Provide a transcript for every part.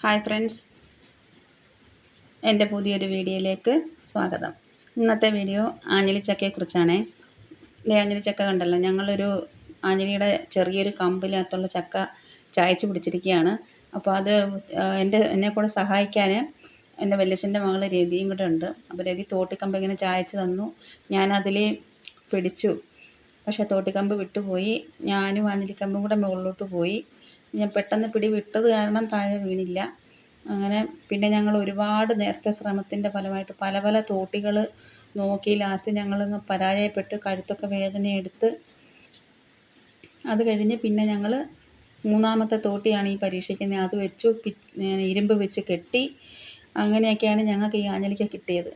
Hi friends, എൻ്റെ പുതിയൊരു വീഡിയോയിലേക്ക് സ്വാഗതം. ഇന്നത്തെ വീഡിയോ ആഞ്ഞിലിച്ചക്കയെക്കുറിച്ചാണ്. ആഞ്ഞിലിച്ചക്ക കണ്ടല്ലോ, ഞങ്ങളൊരു ആഞ്ഞിലിയുടെ ചെറിയൊരു കമ്പിനകത്തുള്ള ചക്ക ചായച്ച് പിടിച്ചിരിക്കുകയാണ്. അപ്പോൾ അത് എന്നെ കൂടെ സഹായിക്കാൻ എൻ്റെ വല്യച്ഛൻ്റെ മകൾ രതിയും കൂടെ ഉണ്ട്. അപ്പോൾ രതി തോട്ടിക്കമ്പ് ഇങ്ങനെ ചായച്ച് തന്നു. ഞാനതിൽ പിടിച്ചു. പക്ഷേ തോട്ടിക്കമ്പ് വിട്ടുപോയി. ഞാനും ആഞ്ഞിലിക്കമ്പും കൂടെ മുകളിലോട്ട് പോയി. ഞാൻ പെട്ടെന്ന് പിടി വിട്ടത് കാരണം താഴെ വീണില്ല. അങ്ങനെ പിന്നെ ഞങ്ങൾ ഒരുപാട് നേരത്തെ ശ്രമത്തിൻ്റെ ഫലമായിട്ട് പല പല തോട്ടികൾ നോക്കി ലാസ്റ്റ് ഞങ്ങളങ്ങ് പരാജയപ്പെട്ട് കഴുത്തൊക്കെ വേദനയെടുത്ത്. അത് കഴിഞ്ഞ് പിന്നെ ഞങ്ങൾ മൂന്നാമത്തെ തോട്ടിയാണ് ഈ പരീക്ഷിക്കുന്നത്. അത് വെച്ചു ഇരുമ്പ് വെച്ച് കെട്ടി. അങ്ങനെയൊക്കെയാണ് ഞങ്ങൾക്ക് ഈ ആഞ്ഞിലിക്ക കിട്ടിയത്.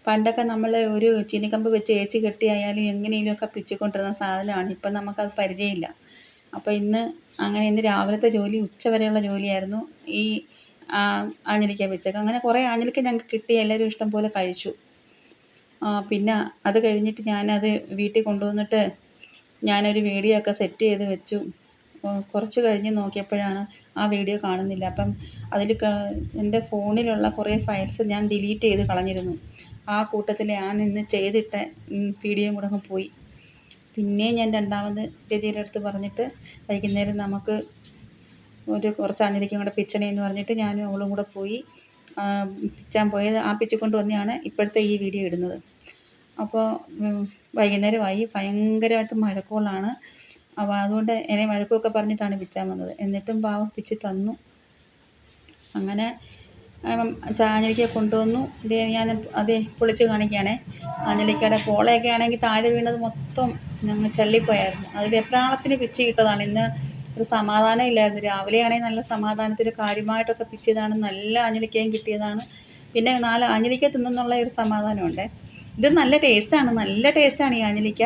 പണ്ടൊക്കെ നമ്മൾ ഒരു ചീനിക്കമ്പ് വെച്ച് ഏച്ച് കെട്ടിയായാലും എങ്ങനെയെങ്കിലുമൊക്കെ പിച്ചിക്കൊണ്ടിരുന്ന സാധനമാണ്. ഇപ്പം നമുക്കത് പരിചയമില്ല. അപ്പോൾ ഇന്ന് രാവിലത്തെ ജോലി ഉച്ചവരെയുള്ള ജോലിയായിരുന്നു ഈ ആഞ്ഞിലിക്ക വെച്ചൊക്കെ. അങ്ങനെ കുറേ ആഞ്ഞിലിക്ക ഞങ്ങൾക്ക് കിട്ടി. എല്ലാവരും ഇഷ്ടം പോലെ കഴിച്ചു. പിന്നെ അത് കഴിഞ്ഞിട്ട് ഞാനത് വീട്ടിൽ കൊണ്ടുവന്നിട്ട് ഞാനൊരു വീഡിയോ ഒക്കെ സെറ്റ് ചെയ്ത് വെച്ചു. കുറച്ച് കഴിഞ്ഞ് നോക്കിയപ്പോഴാണ് ആ വീഡിയോ കാണുന്നില്ല. അപ്പം അതിൽ എൻ്റെ ഫോണിലുള്ള കുറേ ഫയൽസ് ഞാൻ ഡിലീറ്റ് ചെയ്ത് കളഞ്ഞിരുന്നു. ആ കൂട്ടത്തിൽ ഞാൻ ഇന്ന് ചെയ്തിട്ട വീഡിയോയും കൂടെ അങ്ങ് പോയി. പിന്നെ ഞാൻ രണ്ടാമത് രതിയുടെ അടുത്ത് പറഞ്ഞിട്ട് വൈകുന്നേരം നമുക്ക് കുറച്ച് ആഞ്ഞിലിക്കയും കൂടെ പിച്ചണേന്ന് പറഞ്ഞിട്ട് ഞാനും അവളും കൂടെ പോയി പിച്ചാൻ പോയത്. ആ പിച്ചിക്കൊണ്ട് വന്നെയാണ് ഇപ്പോഴത്തെ ഈ വീഡിയോ ഇടുന്നത്. അപ്പോൾ വൈകുന്നേരമായി, ഭയങ്കരമായിട്ട് മഴക്കോളാണ്. അപ്പോൾ അതുകൊണ്ട് എന്നെ വഴക്കൊക്കെ പറഞ്ഞിട്ടാണ് പിച്ചാൻ വന്നത്. എന്നിട്ടും പാവം പിച്ച് തന്നു. അങ്ങനെ ആഞ്ഞിലിക്ക കൊണ്ടുവന്നു. ഇത് ഞാൻ പൊളിച്ച് കാണിക്കുകയാണേ. ആഞ്ഞിലിക്കയുടെ പോളയൊക്കെ ആണെങ്കിൽ താഴെ വീണത് മൊത്തം ഞങ്ങൾ ചള്ളിപ്പോയായിരുന്നു. അത് വെപ്രാളത്തിന് പിച്ച് കിട്ടതാണ്. ഇന്ന് ഒരു സമാധാനം ഇല്ലായിരുന്നു. രാവിലെ ആണെങ്കിൽ നല്ല സമാധാനത്തിൽ കാര്യമായിട്ടൊക്കെ പിച്ചിയതാണ്. നല്ല ആഞ്ഞിലിക്കയും കിട്ടിയതാണ്. പിന്നെ 4 ആഞ്ഞിലിക്ക തിന്നെന്നുള്ള ഒരു സമാധാനമുണ്ട്. ഇത് നല്ല ടേസ്റ്റാണ് ഈ ആഞ്ഞിലിക്ക.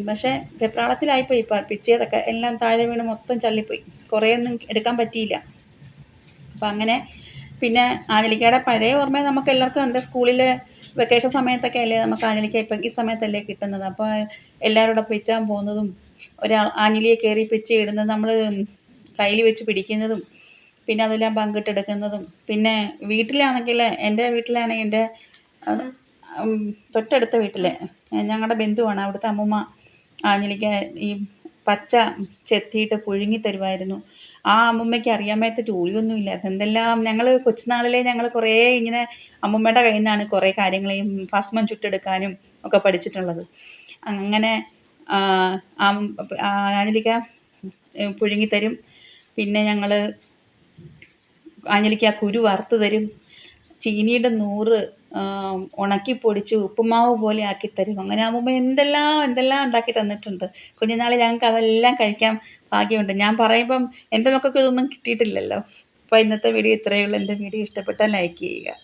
പക്ഷേ വെപ്രാളത്തിലായിപ്പോയി പിച്ചിയതൊക്കെ. എല്ലാം താഴെ വീണ് മൊത്തം ചള്ളിപ്പോയി. കുറേയൊന്നും എടുക്കാൻ പറ്റിയില്ല. അപ്പം അങ്ങനെ പിന്നെ ആഞ്ഞിലിക്കയുടെ പഴയ ഓർമ്മ നമുക്ക് എല്ലാവർക്കും ഉണ്ട്. സ്കൂളിൽ വെക്കേഷൻ സമയത്തൊക്കെ അല്ലേ നമുക്ക് ആഞ്ഞിലിക്ക ഇപ്പം ഈ സമയത്തല്ലേ കിട്ടുന്നത്. അപ്പോൾ എല്ലാവരും കൂടെ പിച്ചാൻ പോകുന്നതും ഒരാൾ ആഞ്ഞിലിയെ കയറി പിച്ചി ഇടുന്നത്, നമ്മൾ കയ്യിൽ വെച്ച് പിടിക്കുന്നതും, പിന്നെ അതെല്ലാം പങ്കിട്ടെടുക്കുന്നതും. പിന്നെ വീട്ടിലാണെങ്കിൽ എൻ്റെ തൊട്ടടുത്ത വീട്ടിലെ ഞങ്ങളുടെ ബന്ധുവാണ്. അവിടുത്തെ അമ്മൂമ്മ ആഞ്ഞിലിക്ക ഈ പച്ച ചെത്തിയിട്ട് പുഴുങ്ങി തരുമായിരുന്നു. ആ അമ്മൂമ്മയ്ക്ക് അറിയാൻ മേലാത്ത ജോലിയൊന്നുമില്ല. എന്തെല്ലാം ഞങ്ങൾ കൊച്ചുനാളിലെ ഞങ്ങൾ കുറേ ഇങ്ങനെ അമ്മൂമ്മയുടെ കയ്യിൽ നിന്നാണ് കുറേ കാര്യങ്ങൾ ഈ ഭസ്മം ചുട്ടെടുക്കാനും ഒക്കെ പഠിച്ചിട്ടുള്ളത്. അങ്ങനെ ആഞ്ഞിലിക്ക പുഴുങ്ങിത്തരും. പിന്നെ ഞങ്ങൾ ആഞ്ഞിലിക്ക കുരു വറുത്ത് തരും. ചീനിയുടെ നൂറ് ഉണക്കിപ്പൊടിച്ച് ഉപ്പുമാവ് പോലെ ആക്കിത്തരും. അങ്ങനെ ആകുമ്പോൾ എന്തെല്ലാം ഉണ്ടാക്കി തന്നിട്ടുണ്ട്. കുഞ്ഞുനാളിൽ ഞങ്ങൾക്ക് അതെല്ലാം കഴിക്കാൻ ഭാഗ്യമുണ്ട്. ഞാൻ പറയുമ്പം എൻ്റെ മക്കൾക്ക് ഇതൊന്നും കിട്ടിയിട്ടില്ലല്ലോ. അപ്പോൾ ഇന്നത്തെ വീഡിയോ ഇത്രയേ ഉള്ളൂ. എൻ്റെ വീഡിയോ ഇഷ്ടപ്പെട്ടാൽ ലൈക്ക് ചെയ്യുക.